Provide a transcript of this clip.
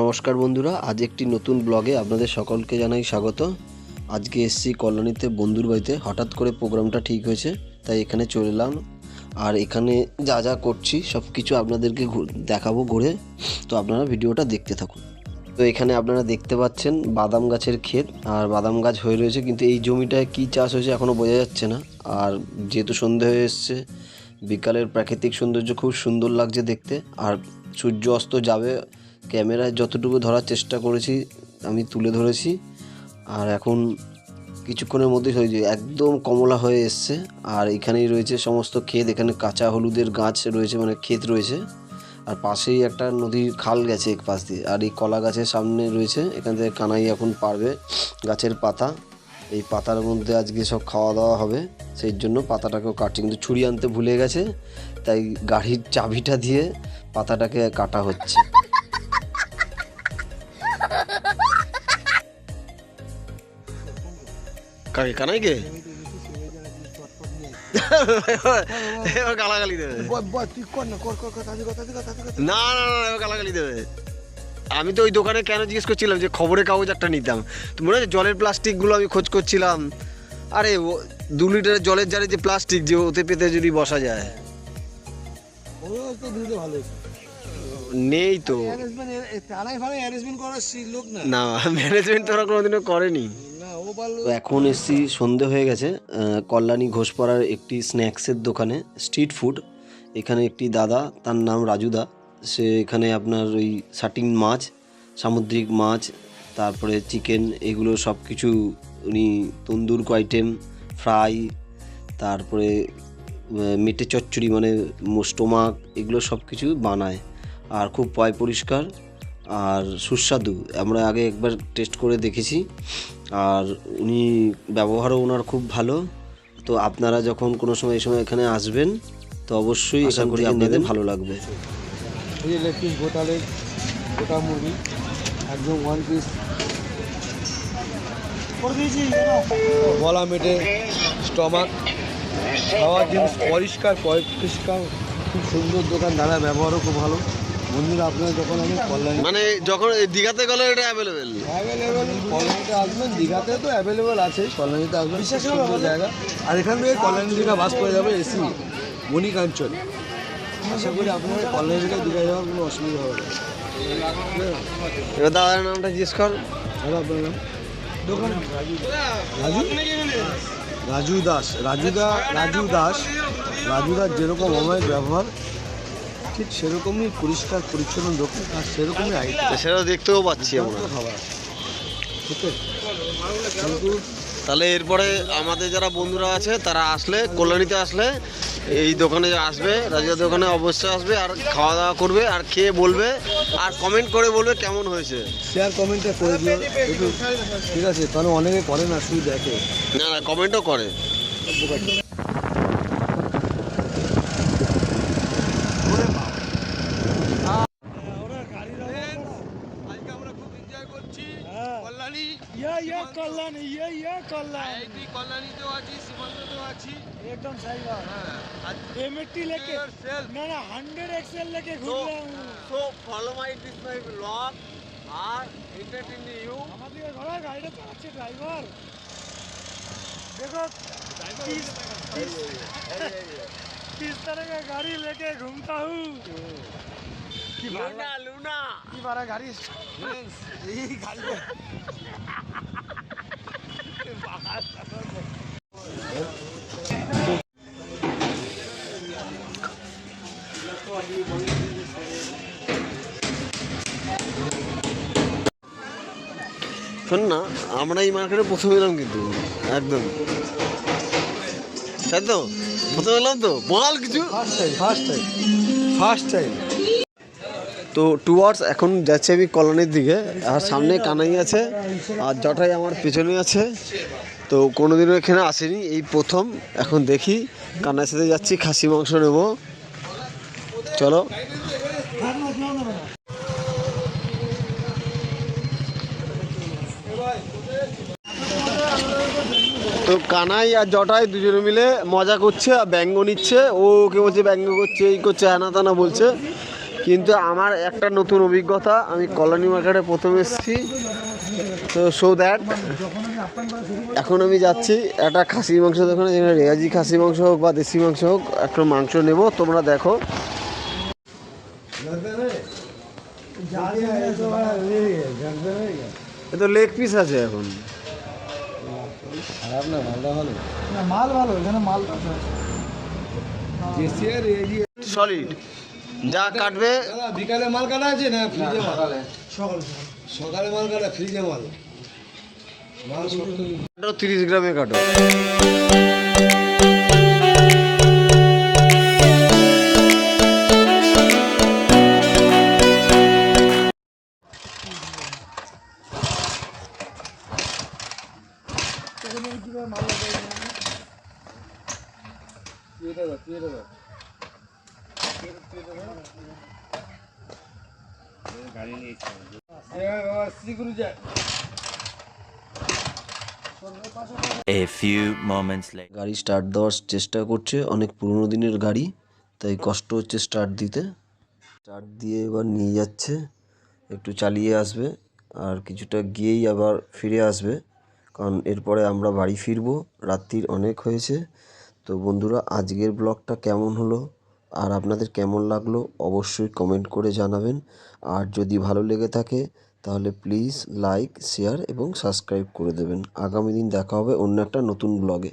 নমস্কার বন্ধুরা, আজ একটি নতুন ব্লগে আপনাদের সকলকে জানাই স্বাগত। আজকে এসছি কল্যাণীতে বন্ধুর বাড়িতে। হঠাৎ করে প্রোগ্রামটা ঠিক হয়েছে, তাই এখানে চলে এলাম। আর এখানে যা যা করছি সব কিছু আপনাদেরকে দেখাবো ঘুরে, তো আপনারা ভিডিওটা দেখতে থাকুন। তো এখানে আপনারা দেখতে পাচ্ছেন বাদাম গাছের ক্ষেত, আর বাদাম গাছ হয়ে রয়েছে, কিন্তু এই জমিটায় কী চাষ হয়েছে এখনও বোঝা যাচ্ছে না। আর যেহেতু সন্ধে হয়ে এসছে, বিকালের প্রাকৃতিক সৌন্দর্য খুব সুন্দর লাগছে দেখতে। আর সূর্য অস্ত যাবে, ক্যামেরায় যতটুকু ধরার চেষ্টা করেছি আমি তুলে ধরেছি। আর এখন কিছুক্ষণের মধ্যেই হয়ে যায়, একদম কমলা হয়ে এসছে। আর এখানেই রয়েছে সমস্ত ক্ষেত, এখানে কাঁচা হলুদের গাছ রয়েছে, মানে ক্ষেত রয়েছে। আর পাশেই একটা নদীর খাল গেছে এক পাশ দিয়ে। আর এই কলা গাছের সামনে রয়েছে, এখান থেকে কানাই এখন পারবে গাছের পাতা। এই পাতার মধ্যে আজকে সব খাওয়া দাওয়া হবে, সেই জন্য পাতাটাকেও কাটছে, কিন্তু ছুরি আনতে ভুলে গেছে, তাই গাড়ির চাবিটা দিয়ে পাতাটাকে কাটা হচ্ছে। কাকে কানাইকে গালাগালি দেবে, না না না গালাগালি দেবে। আমি তো ওই দোকানে কেন জিজ্ঞেস করছিলাম যে খবরের কাগজ একটা নিতাম, তো মনে হচ্ছে জলের প্লাস্টিকগুলো আমি খোঁজ করছিলাম। আরে 2 লিটারের জলের জারে যে প্লাস্টিক, যে ওতে পেতে যদি বসা যায়, নেই তো। না, ম্যানেজমেন্ট তো ওরা কোনোদিনও করেনি। তো এখন এসছি, সন্ধে হয়ে গেছে, কল্যাণী ঘোষপাড়ার একটি স্ন্যাক্সের দোকানে, স্ট্রিট ফুড। এখানে একটি দাদা, তার নাম রাজুদা, সে এখানে আপনার ওই শাটিং মাছ, সামুদ্রিক মাছ, তারপরে চিকেন, এগুলো সব কিছু উনি তন্দুর আইটেম, ফ্রাই, তারপরে মেটে চচ্চড়ি মানে স্টোমাক, এগুলো সব কিছু বানায়। আর খুব পয় পরিষ্কার আর সুস্বাদু। আমরা আগে একবার টেস্ট করে দেখেছি, আর উনি ব্যবহারও ওনার খুব ভালো। তো আপনারা যখন কোনো সময় এই সময় এখানে আসবেন, তো অবশ্যই এখান থেকে আপনাদের ভালো লাগবে। লেগ পিস, গোটা লেগ, গোটা মুরগি একদম 1 পিস গলা মেটে, স্টমাক, খাওয়ার জিনিস পরিষ্কার, খুব সুন্দর দোকান। দাদা ব্যবহারও খুব ভালো। বন্ধুরা আপনারা যখন আমি কল্যাণী, মানে যখন দীঘাতে গেলে এটা অ্যাভেলেবেল, কল্যাণীতে আসবেন, দীঘাতে তো অ্যাভেলেবেল আছে, কল্যাণীতে আসবেন, সুন্দর জায়গা। আর এখান থেকে কল্যাণী দীঘা বাস করে যাবে এসি মণিকাঞ্চন। আশা করি আপনার কল্যাণী থেকে দীঘা যাওয়ার কোনো অসুবিধা হবে না। এবার দাদার নামটা জিজ্ঞেস কর। দাদা আপনার নাম? দোকান রাজু দাস। রাজু দাস যেরকম অমায়িক ব্যবহার, ঠিক সেরকমই পরিষ্কার পরিচ্ছন্ন দোকান, আর সেরকমই আইটেম, সেটাও দেখতেও পাচ্ছি আমরা। খাবার ঠিক আছে। কিন্তু তাহলে এরপরে আমাদের যারা বন্ধুরা আছে তারা আসলে, কল্যাণীতে আসলে এই দোকানে আসবে, রাজুদার দোকানে অবশ্যই আসবে, আর খাওয়া দাওয়া করবে, আর খেয়ে বলবে, আর কমেন্ট করে বলবে কেমন হয়েছে। শেয়ার কমেন্টটা করে দিও একটু, ঠিক আছে? কারণ অনেকে করে না, শুধু দেখে। না না, কমেন্টও করে। কল্যাণীতেও আছি, সীমান্ততেও আছি, একদম সাই বাত। এমএটি লেকে না 100 এক্সেল লেকে ঘুরলাম। So follow this my blog আর এন্টারটেইন ইউ। আমাদের ঘোড়া গাড়িটা চালাচ্ছে ড্রাইভার, देखो किस तरह का गाड़ी लेके घूमता हूँ। लूना की बारा गाड़ी यही गाड़ी শোন না, আমরা এই মার্কেটে প্রথম এলাম, কিন্তু একদম তাই তো, প্রথম এলাম তো, বল কিছু। First time. তো টুয়ার্ডস এখন যাচ্ছি আমি কল্যাণীর দিকে, আর সামনে কানাই আছে, আর জটাই আমার পেছনে আছে। তো কোনোদিনও এখানে আসেনি, এই প্রথম। এখন দেখি, কানাইয়ের সাথে যাচ্ছি, খাসি মাংস নেব, চলো। তো কানাই আর জটাই দুজনে মিলে মজা করছে, আর ব্যঙ্গ নিচ্ছে। ও কে বলছে ব্যঙ্গ করছে, এই করছে, আনা তানা বলছে। কিন্তু আমার একটা নতুন অভিজ্ঞতা, আমি কলোনি মার্কেটে প্রথম এসেছি, তো সো দ্যাট এখন আমি যাচ্ছি একটা খাসির মাংস দোকানে, যেখানে রেয়াজি খাসি মাংস হোক বা দেশি মাংস হোক, একটা মাংস নেব। তোমরা দেখো, এ তো লেগ পিস আছে এখন। খারাপ না, মালটা ভালো। না মাল ভালো, এখানে মাল আছে। দেশি আর এই সলিড যা কাটবে। দাদা বিকালে মাল কাটা আছে না ফ্রিজে মাল? সকাল সকালে মাল কাটা, ফ্রিজে মাল। মাল শক্ত। 30 গ্রামে কাটো। A few moments later. গাড়ি স্টার্ট দেওয়ার চেষ্টা করছে, অনেক পুরনো দিনের গাড়ি, তাই কষ্ট হচ্ছে স্টার্ট দিতে। স্টার্ট দিয়ে এবার নিয়ে যাচ্ছে, একটু চালিয়ে আসবে, আর কিছুটা গিয়েই আবার ফিরে আসবে, কারণ এরপরে আমরা বাড়ি ফিরবো। রাত্রির অনেক হয়েছে। তো বন্ধুরা, আজকের ব্লগটা কেমন হলো আর আপনাদের কেমন লাগলো অবশ্যই কমেন্ট করে জানাবেন। আর যদি ভালো লেগে থাকে তাহলে প্লিজ লাইক, শেয়ার এবং সাবস্ক্রাইব করে দেবেন। আগামী দিন দেখা হবে অন্য একটা নতুন ব্লগে।